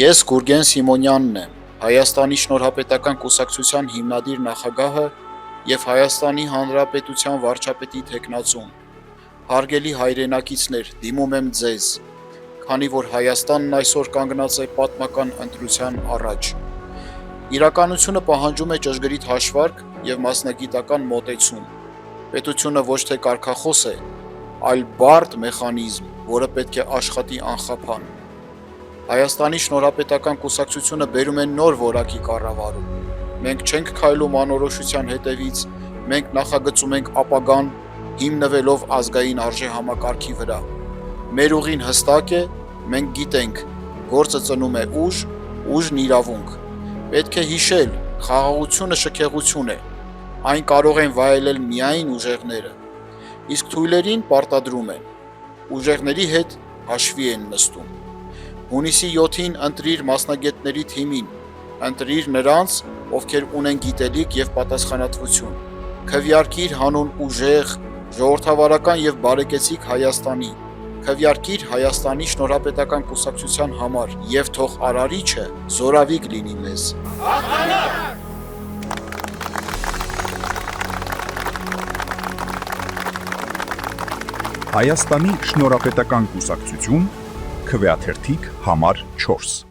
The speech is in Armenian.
Ես Գուրգեն Սիմոնյանն եմ, Հայաստանի Շնորհապետական կուսակցության հիմնադիր նախագահը և Հայաստանի Հանրապետության վարչապետի թեկնածուն։ Հարգելի հայրենակիցներ, դիմում եմ ձեզ, քանի որ Հայաստանն այսօր կանգնած է պատմական ընտրության առաջ։ Իրականությունը պահանջում է ճշգրիտ հաշվարկ և մասնագիտական մոտեցում։ Պետությունը ոչ թե կարգախոս է, այլ բարդ մեխանիզմ, որը պետք է աշխատի անխափան։ Հայաստանի Շնորհապետական կուսակցությունը բերում է նոր որակի կառավարում։ Մենք չենք քայլում անորոշության հետևից, մենք նախագծում ենք ապագան, հիմնվելով ազգային արժեհամակարգի վրա։ Մեր ուղին հստակ է, մենք գիտենք, գործը ծնում է ուժ, ուժն իրավունք։ Պետք է հիշել, խաղաղությունը շքեղություն է, այն կարող են վայելել միայն ուժեղները, իսկ թույլերին պարտադրում են, ուժեղների հետ հաշվի են նստում։ Հունիսի 7-ին ընտրիր մասնագետների թիմին, ընտրիր նրանց, ովքեր ունեն գիտելիք և պատասխանատվություն, քվեարկիր հանուն ուժեղ, ժողովրդավարական և բարեկեցիկ Հայաստանի, քվեարկիր Հայաստանի Շնորհապետական կուսակցության համար և թող արարիչը զորավիգ լինի մեզ։ Հայաստանի Շնորհապետական կուսակցություն, քվեաթերթիկ համար 4